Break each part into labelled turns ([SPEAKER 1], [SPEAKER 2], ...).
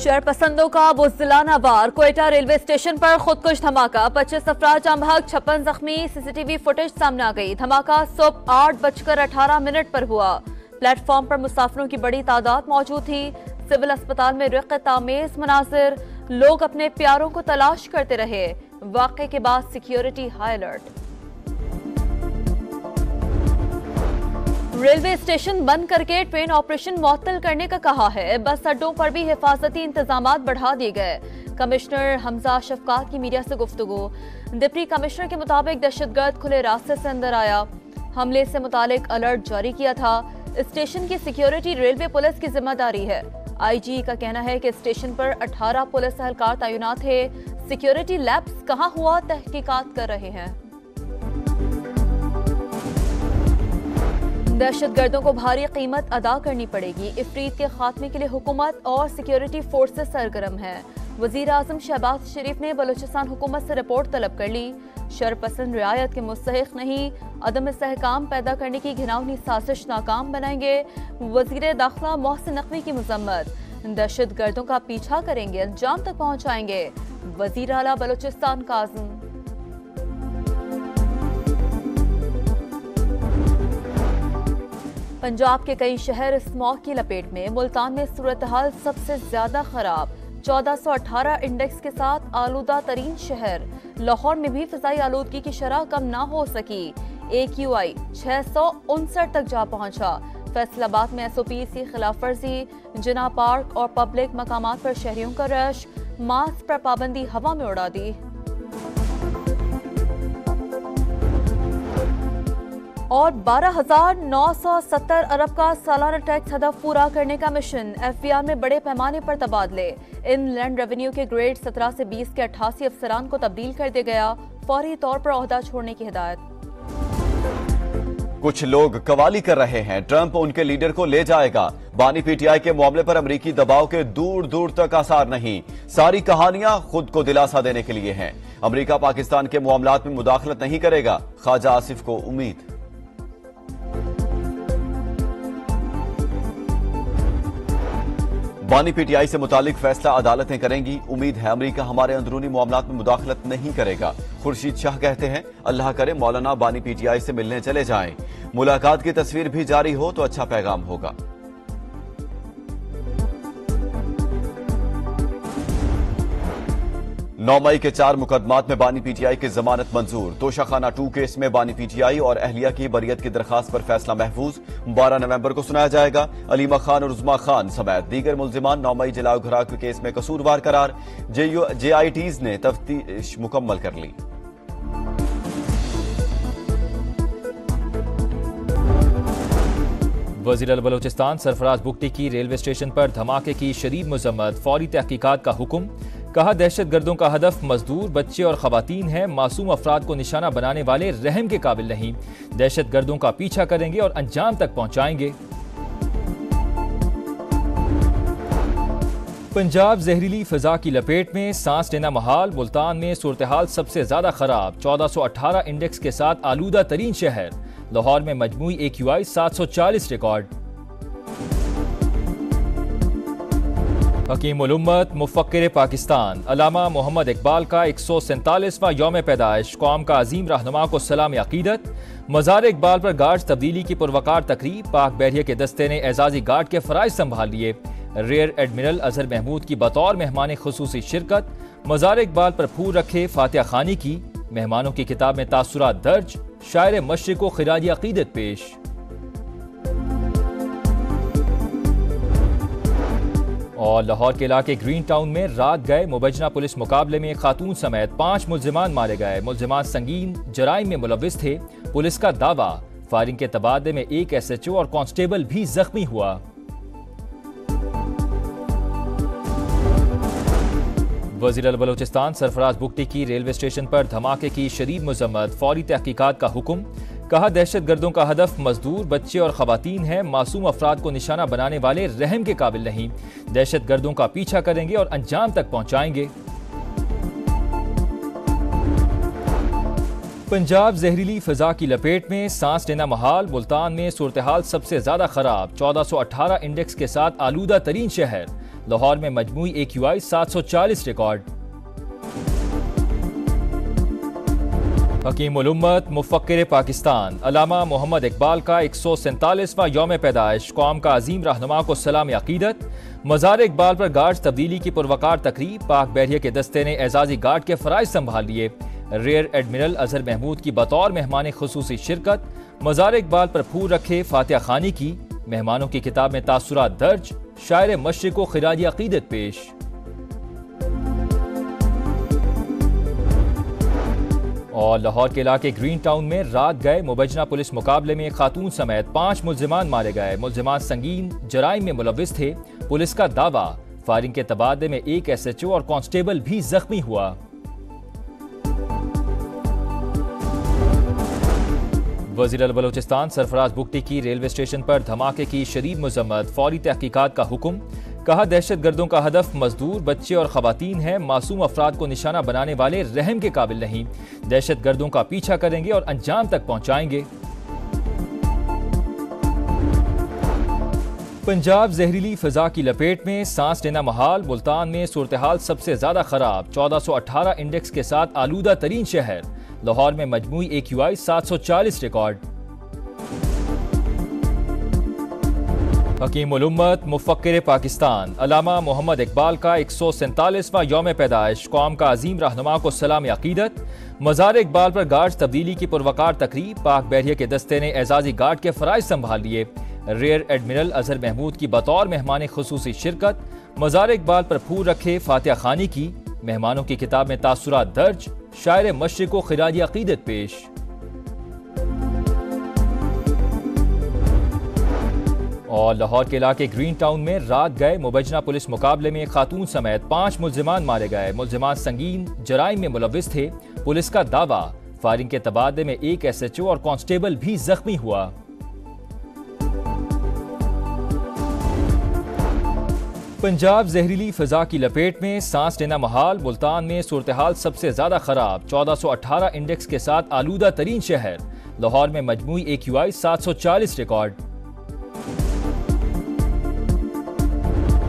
[SPEAKER 1] शरपसंदों का बुज़दिलाना वार। Quetta railway station पर खुदकुश धमाका, 25 अफराद जाम बहक, 56 जख्मी। सीसीटीवी फुटेज सामने आ गई। धमाका सुबह 8:18 पर हुआ। प्लेटफॉर्म पर मुसाफिरों की बड़ी तादाद मौजूद थी। सिविल अस्पताल में रिक़्क़त-आमेज़ मनाज़िर, लोग अपने प्यारों को तलाश करते रहे। वाक़े के बाद security high alert. Railway station बंद करके ट्रेन ऑपरेशन मुअत्तल करने का कहा है। बस अड्डों पर भी हिफाजती इंतजामात बढ़ा दिए गए। कमिश्नर हमजा शफकात की मीडिया से गुफ्तगू। डिप्टी कमिश्नर के मुताबिक दहशतगर्द खुले रास्ते से अंदर आया, हमले से मुतालिक अलर्ट जारी किया था। स्टेशन की सिक्योरिटी रेलवे पुलिस की जिम्मेदारी है। IG का कहना है कि स्टेशन पर 18 पुलिस एहलकार तैनात थे। सिक्योरिटी लैप्स कहां हुआ, तहकीकात कर रहे हैं। दहशतगर्दों को भारी कीमत अदा करनी पड़ेगी। इफरीत के खात्मे के लिए हुकूमत और सिक्योरिटी फोर्सेस सरगर्म है। वजीर आजम शहबाज शरीफ ने बलूचिस्तान हुकूमत से रिपोर्ट तलब कर ली। शरपसंद रियायत के मुस्तहिक नहीं, अदम इस्तेहकाम पैदा करने की घिनौनी साजिश नाकाम बनाएंगे। वजीर दाखिला मोहसिन नकवी की मजम्मत, दहशतगर्दों का पीछा करेंगे, अंजाम तक पहुंचाएंगे। वजीर आला बलूचिस्तान काज़िम। पंजाब के कई शहर स्मॉग की लपेट में। मुल्तान में सूरत हाल सबसे ज्यादा खराब, 1418 इंडेक्स के साथ आलूदा तरीन शहर। लाहौर में भी फिजाई आलूदगी की शरह कम ना हो सकी। AQI 659 तक जा पहुंचा। फैसलाबाद में SOP की खिलाफ वर्जी। जिना पार्क और पब्लिक मकामात पर शहरियों का रश। मास्क पर पाबंदी हवा में उड़ा दी। और 12,970 अरब का सालाना टैक्स हदफ पूरा करने का मिशन। FBR में बड़े पैमाने पर तबादले। इनलैंड रेवेन्यू के ग्रेड 17 से 20 के 88 अफसरान को तब्दील कर दिया गया। फौरी तौर पर ओहदा छोड़ने की हिदायत।
[SPEAKER 2] कुछ लोग कवाली कर रहे हैं, ट्रंप उनके लीडर को ले जाएगा। बानी PTI के मामले पर अमरीकी दबाव के दूर दूर तक आसार नहीं। सारी कहानियां खुद को दिलासा देने के लिए हैं। अमरीका पाकिस्तान के मामलात में मुदाखलत नहीं करेगा, ख्वाजा आसिफ को उम्मीद। बानी PTI से मुतालिक फैसला अदालतें करेंगी। उम्मीद है अमरीका हमारे अंदरूनी मामलात में मुदाखलत नहीं करेगा। खुर्शीद शाह कहते हैं, अल्लाह करे मौलाना बानी PTI से मिलने चले जाएं। मुलाकात की तस्वीर भी जारी हो तो अच्छा पैगाम होगा। 9 मई के 4 मुकदमात में बानी PTI की जमानत मंजूर। तोशाखाना 2 केस में बानी PTI और अहलिया की बरियत की दरखास्त पर फैसला महफूज। 12 नवंबर को सुनाया जाएगा। अलीमा खान और उज़मा खान समेत दीगर मुल्जिमान 9 मई जलाओ घराव के केस में कसूरवार करार। JITs ने तफ्तीश मुकम्मल कर ली।
[SPEAKER 3] वज़ीर आला बलूचिस्तान सरफराज बुगटी की रेलवे स्टेशन पर धमाके की शदीद मजम्मत। फौरी तहकीकात का हुक्म। कहा, दहशतगर्दों का हदफ मजदूर, बच्चे और खवातीन हैं। मासूम अफराद को निशाना बनाने वाले रहम के काबिल नहीं। दहशतगर्दों का पीछा करेंगे और अंजाम तक पहुंचाएंगे। पंजाब जहरीली फिजा की लपेट में, सांस लेना महाल। मुल्तान में सूरत हाल सबसे ज्यादा खराब, 1418 इंडेक्स के साथ आलूदा तरीन शहर। लाहौर में मजमूई AQI 740 रिकॉर्ड। हकीम उल उम्मत मुफक्किर पाकिस्तान अल्लामा मोहम्मद इकबाल का 147वां यौम पैदाइश। कौम का अजीम रहनुमा को सलाम अकीदत। मज़ार इकबाल पर गार्ड तब्दीली की पुरवकार तकरीब। पाक बहरिया के दस्ते ने एजाजी गार्ड के फराइज संभाल लिए। रेयर एडमिरल अजहर महमूद की बतौर मेहमान खुसूसी शिरकत। मज़ार इकबाल पर फूल रखे फातिहा खानी की। मेहमानों की किताब में तासुरात दर्ज। शायर मशरिक़ को खिराज अकीदत पेश। और लाहौर के इलाके ग्रीन टाउन में रात गए मुबजना पुलिस मुकाबले में खातून समेत 5 मुल्जिमान मारे गए। मुल्जिमान संगीन जराइम में मुलव्विस थे। पुलिस का दावा, फायरिंग के तबादले में एक SHO और कांस्टेबल भी जख्मी हुआ। वज़ीर आला बलूचिस्तान सरफराज बुगटी की रेलवे स्टेशन पर धमाके की शदीद मजम्मत। फौरी तहकीकात का हुक्म। कहा, दहशतगर्दों का हदफ मजदूर, बच्चे और खवातीन हैं। मासूम अफराद को निशाना बनाने वाले रहम के काबिल नहीं। दहशतगर्दों का पीछा करेंगे और अंजाम तक पहुंचाएंगे। पंजाब जहरीली फिजा की लपेट में, सांस लेना महाल। मुल्तान में सूरत हाल सबसे ज्यादा खराब, 1418 इंडेक्स के साथ आलूदा तरीन शहर। लाहौर में मजमूई AQI 740 रिकॉर्ड। हकीम उल उम्मत मुफक्किर पाकिस्तान अल्लामा मोहम्मद इकबाल का 147वां यौम पैदाइश, कौम का अजीम रहनुमा को सलाम अकीदत। मज़ार इकबाल पर गार्ड्स तब्दीली की पुरवकार तकरीब, पाक बहरिया के दस्ते ने एजाजी गार्ड के फ़राइज़ संभाल लिए। रेयर एडमिरल अजहर महमूद की बतौर मेहमान खुसूसी शिरकत। मज़ार इकबाल पर फूल रखे फातिहा खानी की, मेहमानों की किताब में तासुरात दर्ज। शायर मशरिक़ को खिराज अकीदत पेश। और लाहौर के इलाके ग्रीन टाउन में रात गए मुबैजना पुलिस मुकाबले में खातून समेत 5 मुल्जिमान मारे गए। मुल्जिमान संगीन जराइम में मुलव्विस थे, पुलिस का दावा। फायरिंग के तबादले में एक SHO और कांस्टेबल भी जख्मी हुआ। वज़ीर बलोचिस्तान सरफराज बुगटी की रेलवे स्टेशन पर धमाके की शदीद मजम्मत, फौरी तहकीकात का हुक्म। कहा दहशतगर्दों का हदफ मजदूर, बच्चे और खवातीन हैं, मासूम अफराद को निशाना बनाने वाले रहम के काबिल नहीं। दहशतगर्दों का पीछा करेंगे और अंजाम तक पहुंचाएंगे। पंजाब जहरीली फिजा की लपेट में, सांस लेना महाल। मुल्तान में सूरत हाल सबसे ज्यादा खराब, 1418 इंडेक्स के साथ आलूदा तरीन शहर। लाहौर में मजमूई AQI 740 रिकॉर्ड। हकीम उल उम्मत मुफक्किर पाकिस्तान अल्लामा मोहम्मद इकबाल का 147वां यौम पैदाइश, कौम का अजीम रहनुमा को सलाम अकीदत। मज़ार इकबाल पर गार्ड्स तब्दीली की पुरवकार तकरीब, पाक बहरिया के दस्ते ने एजाजी गार्ड के फ़राइज़ संभाल लिए। रेयर एडमिरल अजहर महमूद की बतौर मेहमान खुसूसी शिरकत। मज़ार इकबाल पर फूल रखे फातिहा खानी की, मेहमानों की किताब में तासुरात दर्ज। शायर मशरिक़ को खिराज अकीदत पेश। और लाहौर के इलाके ग्रीन टाउन में रात गए मुबैजना पुलिस मुकाबले में खातून समेत 5 मुल्जिमान मारे गए। मुल्जिमान संगीन जराइम में मुलव्विस थे, पुलिस का दावा। फायरिंग के तबादले में एक SHO और कांस्टेबल भी जख्मी हुआ। पंजाब जहरीली फिजा की लपेट में, सांस लेना महाल। मुल्तान में सूरत हाल सबसे ज्यादा खराब, 1418 इंडेक्स के साथ आलूदा तरीन शहर। लाहौर में मजमूई AQI 740 रिकॉर्ड।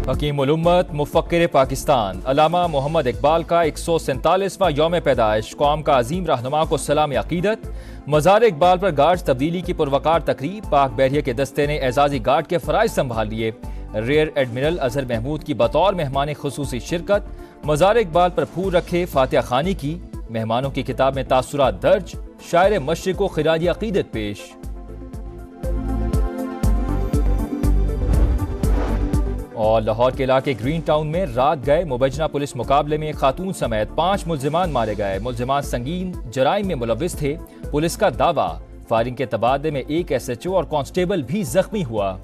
[SPEAKER 3] हकीम उल उम्मत मुफक्किर पाकिस्तान अल्लामा मोहम्मद इकबाल का 147वां यौम पैदाइश, कौम का अजीम रहनुमा को सलाम अकीदत। मज़ार इकबाल पर गार्ड्स तब्दीली की पुरवकार तकरीब, पाक बहरिया के दस्ते ने एजाजी गार्ड के फ़राइज़ संभाल लिए। रेयर एडमिरल अजहर महमूद की बतौर मेहमान खुसूसी शिरकत। मज़ार इकबाल पर फूल रखे फातिहा खानी की, मेहमानों की किताब में तासुरात दर्ज। शायर मशरिक़ को खिराज अकीदत पेश। और लाहौर के इलाके ग्रीन टाउन में रात गए मुबैजना पुलिस मुकाबले में खातून समेत 5 मुल्जिमान मारे गए। मुल्जिमान संगीन जराइम में मुलव्विस थे, पुलिस का दावा। फायरिंग के तबादले में एक SHO और कांस्टेबल भी जख्मी हुआ।